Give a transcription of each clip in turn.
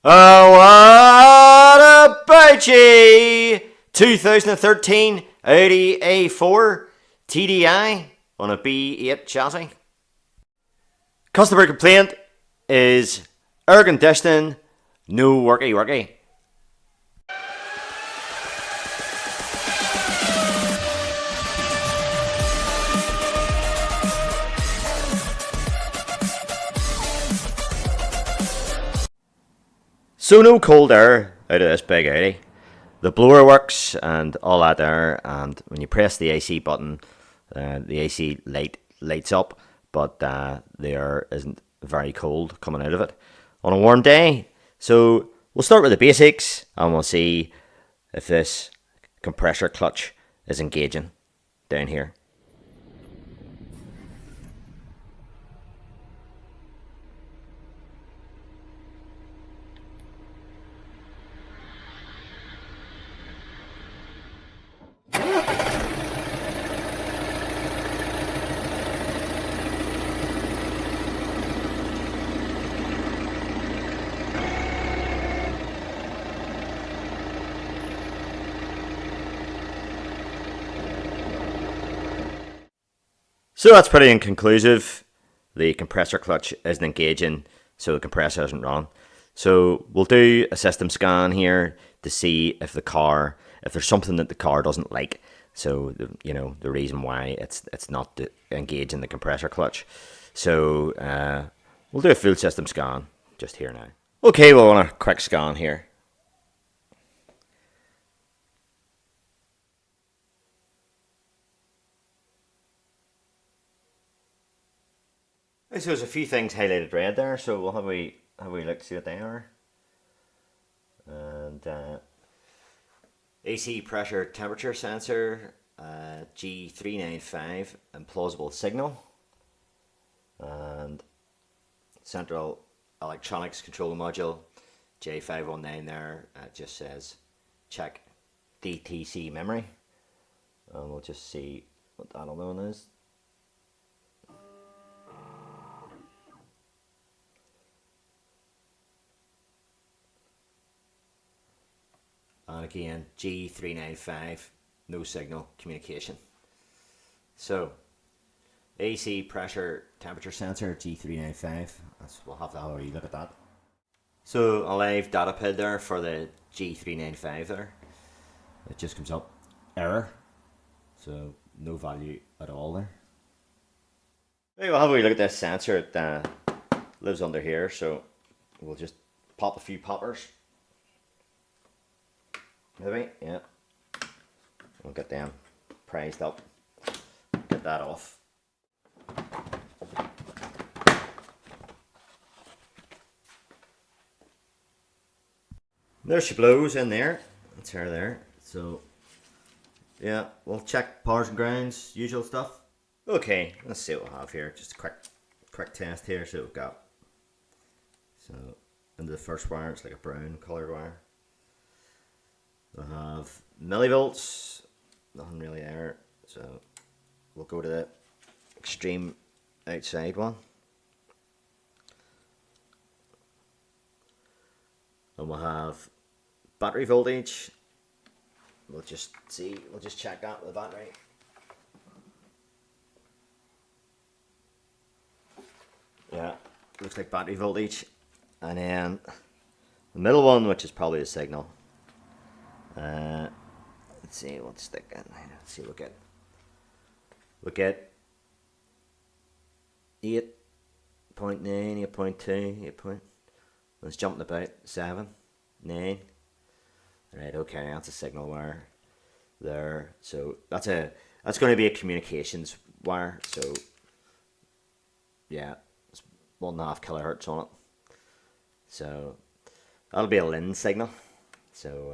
What about you? 2013 Audi A4 TDI on a B8 chassis. Customer complaint is air conditioning, no worky. So no cold air out of this big Audi. The blower works and all that there, and when you press the AC button, the AC light lights up, but the air isn't very cold coming out of it on a warm day. So we'll start with the basics and we'll see if this compressor clutch is engaging down here. So that's pretty inconclusive. The compressor clutch isn't engaging, so the compressor isn't running. So we'll do a system scan here to see if there's something that the car doesn't like. So the reason why it's not engaging the compressor clutch. So we'll do a full system scan just here now. Okay, we'll want a quick scan here. So there's a few things highlighted red there, so we'll have a look, see what they are. And AC pressure temperature sensor, G395, implausible signal, and central electronics control module, J519 there. It just says check DTC memory, and we'll just see what that other one is. And again, G395, no signal communication. So, AC pressure temperature sensor, G395. We'll have to have a wee look at that. So, a live data pid there for the G395 there. It just comes up error. So, no value at all there. Right, we'll have a wee look at this sensor. It lives under here, so we'll just pop a few poppers. Maybe, yeah. We'll get them prized up. Get that off. There she blows in there. That's her there. So, yeah, we'll check powers and grounds, usual stuff. Okay, let's see what we have here. Just a quick test here. See what we've got. So, into the first wire, it's like a brown coloured wire. We have millivolts, nothing really there, so we'll go to the extreme outside one. And we'll have battery voltage. We'll just check that with the battery. Yeah, looks like battery voltage. And then the middle one, which is probably a signal. Let's see, we'll stick in. Let's see, we'll get 8.9, 8.2, 8 point. It's jumping about 7, 9. Right, okay, that's a signal wire there. So that's going to be a communications wire. So yeah, it's 1.5 kilohertz on it. So that'll be a LIN signal. So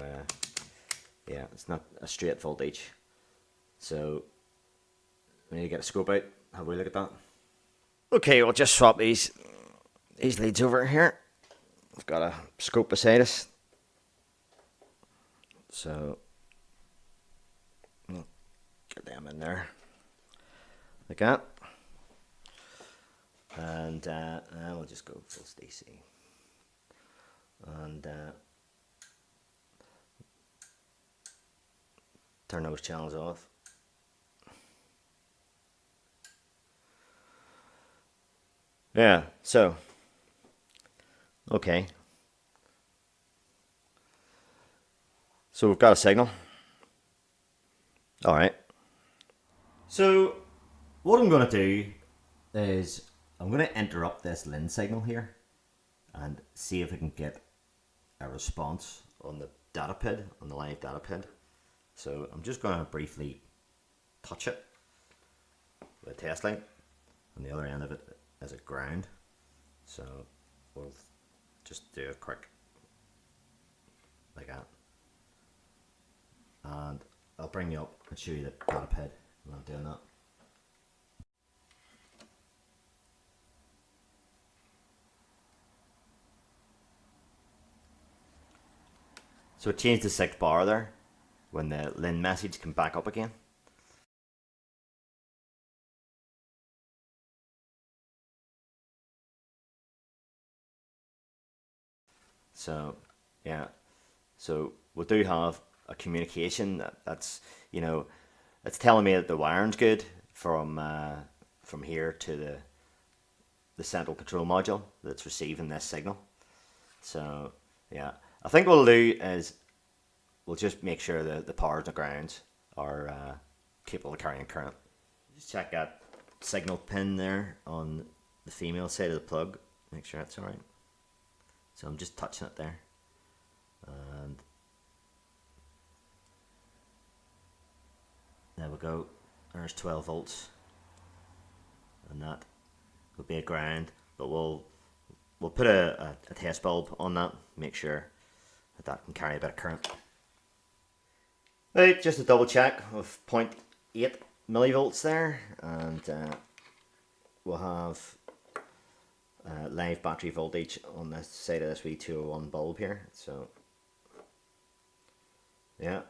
yeah, it's not a straight voltage. So we need to get a scope out, have a look at that. Okay, we'll just swap these leads over here. We've got a scope beside us. So we'll get them in there like that. And we'll just go full DC. And and turn those channels off. Yeah, so okay, so we've got a signal. All right, so what I'm going to do is I'm going to interrupt this lens signal here and see if I can get a response on the data pid, on the live data pid. So I'm just going to briefly touch it with a test light. On the other end of it is a ground. So we'll just do a quick like that. And I'll bring you up and show you the data pid when I'm doing that. So it changed to 6 bar there when the lin message came back up again. So yeah, so we do have a communication that's, you know, it's telling me that the wiring's good from here to the central control module that's receiving this signal. So yeah, I think what we'll do is we'll just make sure that the powers and the grounds are capable of carrying current. Just check that signal pin there on the female side of the plug, make sure that's alright. So I'm just touching it there, and there we go. There's 12 volts, and that will be a ground. But we'll put a test bulb on that, make sure that can carry a bit of current. Right, just a double check of 0.8 millivolts there, and we'll have live battery voltage on this side of this V201 bulb here. So yeah,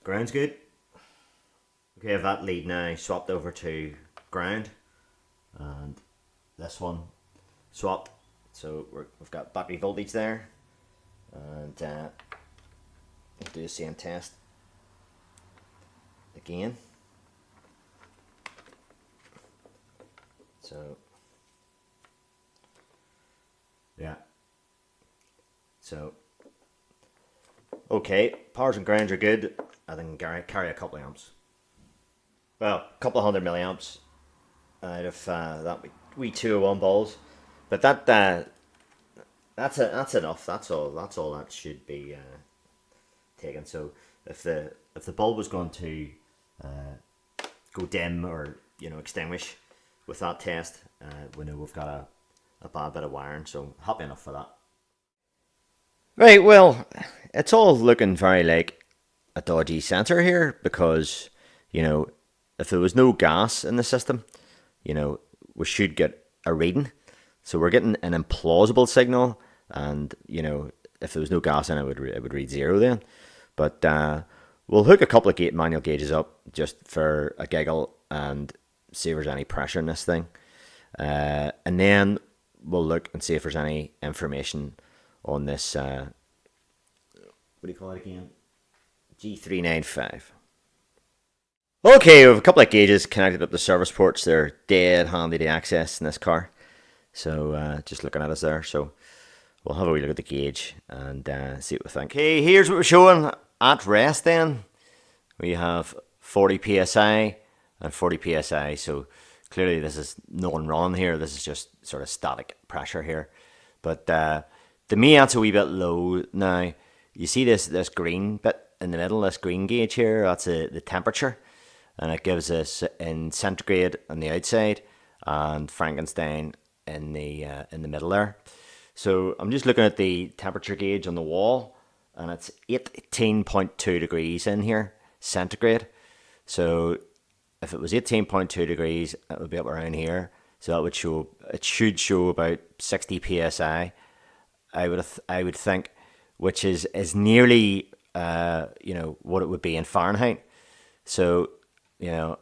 ground's good. Okay, I have that lead now swapped over to ground, and this one swapped. So we've got battery voltage there, and we'll do the same test again. So yeah, so okay, powers and grounds are good. I think carry a couple of amps. Well, a couple of 100 milliamps out of that wee 201 balls, but that's enough. That's all that should be taken. So if the bulb was going to go dim or, you know, extinguish with that test, we know we've got a bad bit of wiring, so happy enough for that. Right, well, it's all looking very like a dodgy sensor here, because, you know, if there was no gas in the system, you know, we should get a reading. So we're getting an implausible signal, and, you know, if there was no gas in it, it would read 0 then. But we'll hook a couple of manual gauges up just for a giggle and see if there's any pressure in this thing. And then we'll look and see if there's any information on this, what do you call it again? G395. Okay, we have a couple of gauges connected up the service ports. They're dead handy to access in this car. So just looking at us there. So we'll have a wee look at the gauge and see what we think. Okay, here's what we're showing at rest then. We have 40 psi and 40 psi. So clearly this is no one running here. This is just sort of static pressure here. But the meat's a wee bit low now. You see this green bit in the middle, this green gauge here, that's the temperature. And it gives us in centigrade on the outside and Frankenstein in the middle there. So I'm just looking at the temperature gauge on the wall, and it's 18.2 degrees in here, centigrade. So if it was 18.2 degrees, it would be up around here. So that would show, it should show about 60 psi. I would think, which is nearly you know, what it would be in Fahrenheit. So, you know,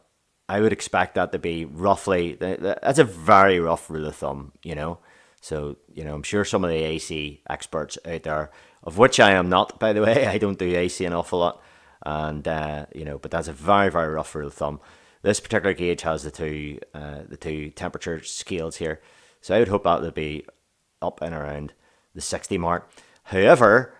I would expect that to be roughly, that's a very rough rule of thumb, you know. So, you know, I'm sure some of the AC experts out there, of which I am not, by the way, I don't do AC an awful lot, and you know, but that's a very, very rough rule of thumb. This particular gauge has the two temperature scales here, so I would hope that would be up and around the 60 mark. However,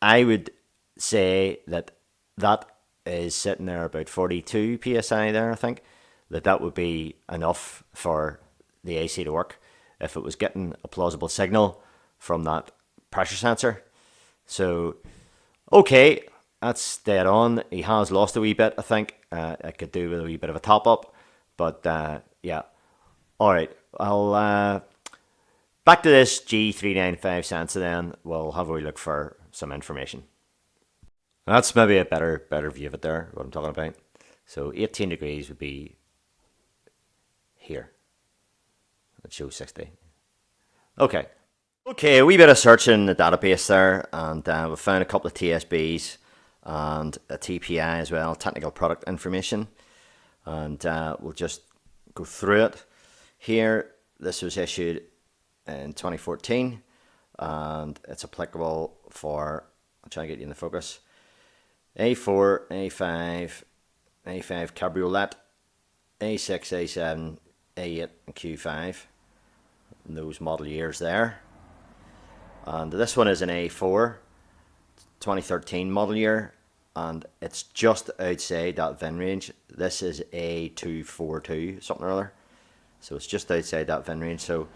I would say that that is sitting there about 42 psi there, I think, that would be enough for the AC to work if it was getting a plausible signal from that pressure sensor. So, okay, that's dead on. He has lost a wee bit, I think. I could do with a wee bit of a top up, but yeah. All right, I'll back to this G395 sensor then. We'll have a wee look for some information. That's maybe a better view of it there, what I'm talking about. So 18 degrees would be here. It shows 60. Okay. Okay, a wee bit of searching in the database there, and we found a couple of TSBs and a TPI as well, technical product information. And we'll just go through it. Here, this was issued in 2014, and it's applicable for, I'll try and get you in the focus, A4, A5, A5 Cabriolet, A6, A7, A8 and Q5, and those model years there. And this one is an A4 2013 model year, and it's just outside that VIN range. This is A242 something or other, so it's just outside that VIN range. So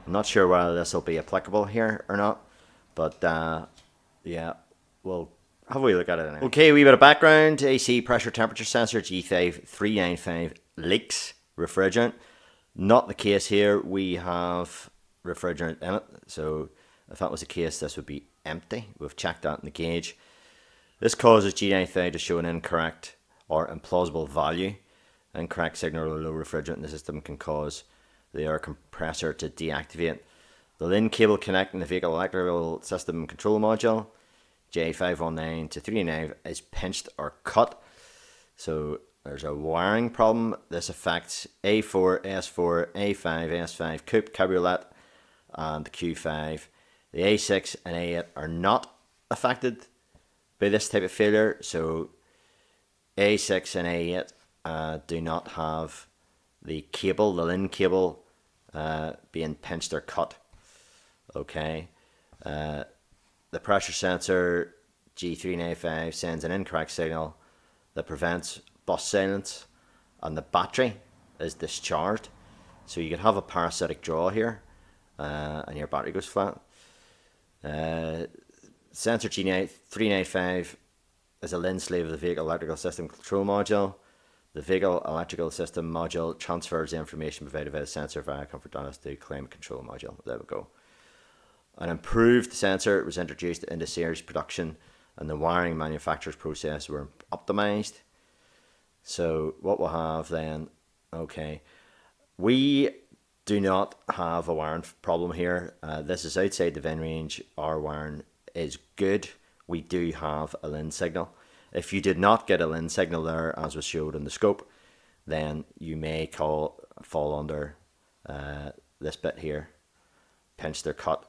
I'm not sure whether this will be applicable here or not, but yeah, we'll have a wee look at it anyway. Okay, a wee bit of background. AC pressure temperature sensor G395 leaks refrigerant. Not the case here. We have refrigerant in it, so if that was the case, this would be empty. We've checked that in the gauge. This causes G95 to show an incorrect or implausible value. Incorrect signal or low refrigerant in the system can cause the air compressor to deactivate. The LIN cable connecting the vehicle electrical system control module J519 to 395 is pinched or cut. So there's a wiring problem. This affects A4, S4, A5, S5, Coupe, Cabriolet, and the Q5. The A6 and A8 are not affected by this type of failure. So A6 and A8 do not have the cable, the LIN cable, being pinched or cut. Okay. The pressure sensor G395 sends an incorrect signal that prevents bus silence, and the battery is discharged. So you could have a parasitic draw here, and your battery goes flat. Sensor G395 is a LIN slave of the vehicle electrical system control module. The vehicle electrical system module transfers the information provided by the sensor via comfort donors to climate control module. There we go. An improved sensor was introduced into series production, and the wiring manufacturer's process were optimized. So what we'll have then, okay, we do not have a wiring problem here. This is outside the VIN range. Our wiring is good. We do have a LIN signal. If you did not get a LIN signal there, as was showed in the scope, then you may fall under this bit here, pinched or cut.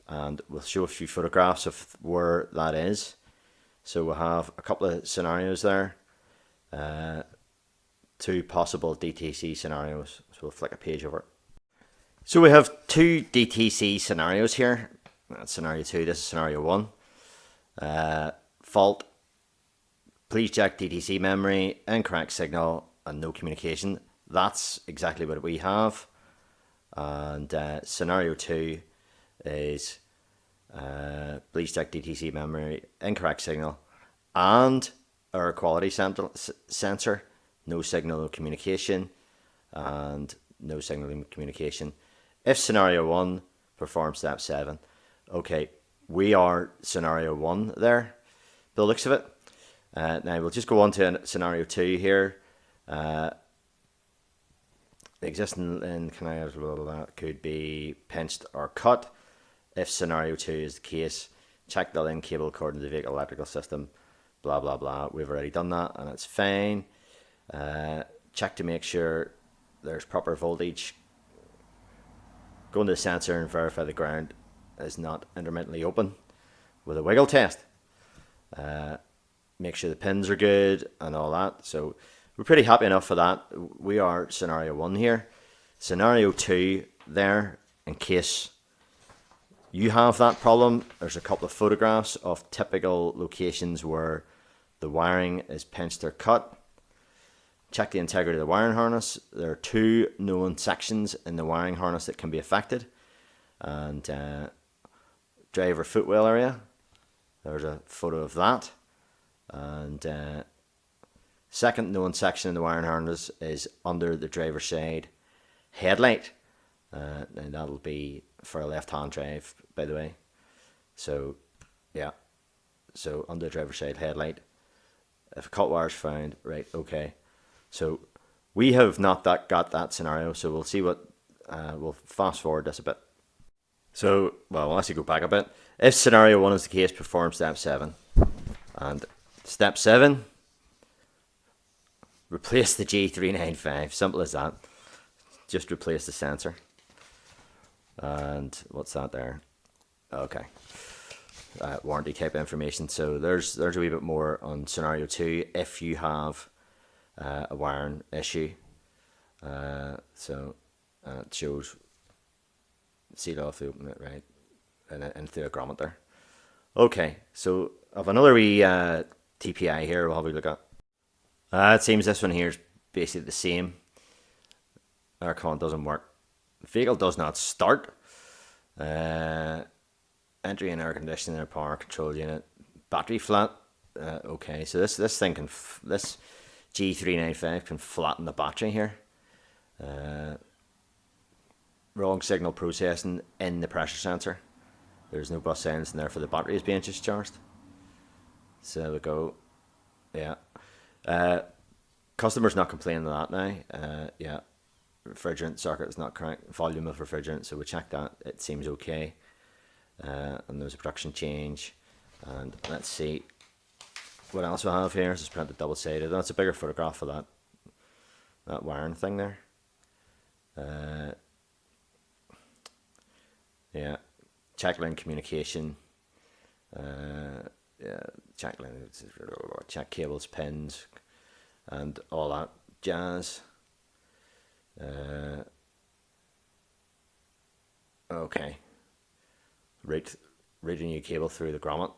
And we'll show a few photographs of where that is. So we'll have a couple of scenarios there. Two possible DTC scenarios. So we'll flick a page over. So we have two DTC scenarios here. That's scenario 2. This is scenario 1. Fault. Please check DTC memory, incorrect signal, and no communication. That's exactly what we have. And scenario 2 is please check DTC memory, incorrect signal, and error quality sensor, no signal, no communication, and no signal, no communication. If scenario 1 performs step 7, okay, we are scenario 1 there, the looks of it. Now we'll just go on to scenario 2 here. The existing LIN could be pinched or cut. If scenario 2 is the case, check the LIN cable according to the vehicle electrical system, blah blah blah. We've already done that and it's fine. Check to make sure there's proper voltage go into the sensor and verify the ground is not intermittently open with a wiggle test. Make sure the pins are good and all that. So we're pretty happy enough for that. We are scenario 1 here. Scenario 2 there, in case you have that problem, there's a couple of photographs of typical locations where the wiring is pinched or cut. Check the integrity of the wiring harness. There are 2 known sections in the wiring harness that can be affected. And driver footwell area, there's a photo of that. And second known section in the wiring harness is under the driver's side headlight. And that'll be for a left-hand drive, by the way. So, yeah. So, under the driver's side headlight. If a cut wire is found, right, okay. So, we have not got that scenario, so we'll see what, we'll fast forward this a bit. So, well, we'll actually go back a bit. If scenario 1 is the case, perform step 7. And step 7, replace the G395. Simple as that. Just replace the sensor. And what's that there? Okay. Warranty type information. So there's a wee bit more on scenario 2 if you have a wiring issue. So it shows seal off the open it, right, and into a grommet there. Okay, so I've another wee TPI here we'll have a look at. It seems this one here is basically the same. Aircon doesn't work. The vehicle does not start. Entry and air conditioning, power control unit, battery flat. Okay, so this thing can this G395 can flatten the battery here. Wrong signal processing in the pressure sensor. There's no bus silence in there for the battery is being discharged. So there we go. Yeah. Customer's not complaining of that now. Yeah. Refrigerant circuit is not correct. Volume of refrigerant, so we checked that. It seems okay. And there's a production change. And let's see what else we have here. This is printed double sided. That's a bigger photograph of that wiring thing there. Yeah, check line communication. Yeah, check line, check cables, pins, and all that jazz. Okay. Route a new cable through the grommet,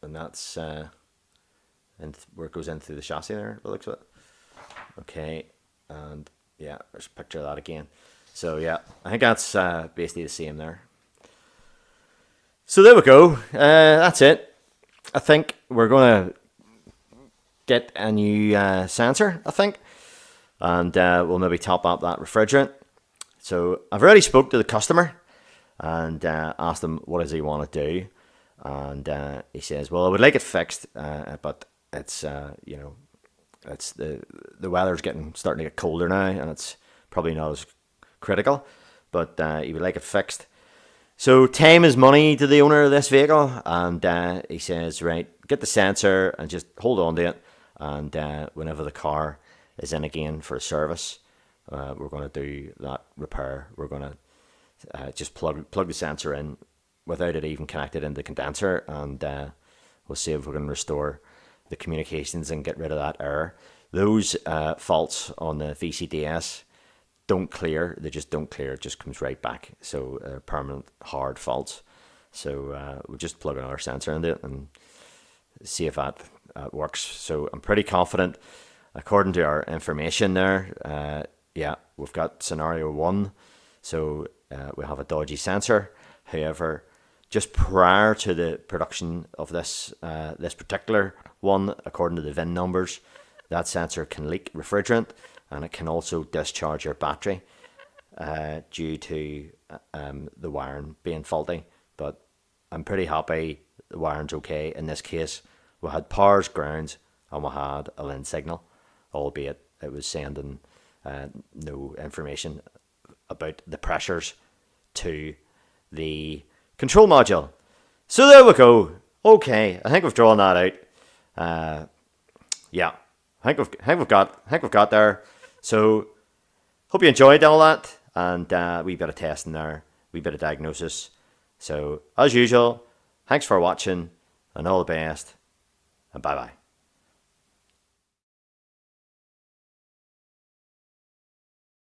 and that's and where it goes in through the chassis there. It looks like. Okay, and yeah, there's a picture of that again. So yeah, I think that's basically the same there. So there we go. That's it. I think we're gonna get a new sensor. I think. And we'll maybe top up that refrigerant. So I've already spoke to the customer and asked him what does he want to do, and he says, well, I would like it fixed, but it's you know, it's the weather's starting to get colder now, and it's probably not as critical, but he would like it fixed. So time is money to the owner of this vehicle, and he says, right, get the sensor and just hold on to it, and whenever the car is in again for a service, we're going to do that repair. We're going to just plug the sensor in without it even connected into the condenser, and we'll see if we can restore the communications and get rid of that error. Those faults on the VCDS don't clear. They just don't clear. It just comes right back. So permanent hard faults. So we'll just plug another sensor into it and see if that works. So I'm pretty confident. According to our information there, yeah, we've got scenario 1. So we have a dodgy sensor. However, just prior to the production of this particular one, according to the VIN numbers, that sensor can leak refrigerant, and it can also discharge your battery due to the wiring being faulty. But I'm pretty happy the wiring's okay. In this case, we had powers, grounds, and we had a lens signal, albeit it was sending no information about the pressures to the control module. So there we go. Okay, I think we've drawn that out. Yeah, I think we've got there. So hope you enjoyed all that, and we bit of testing there. wee bit of diagnosis. So as usual, thanks for watching and all the best, and bye bye.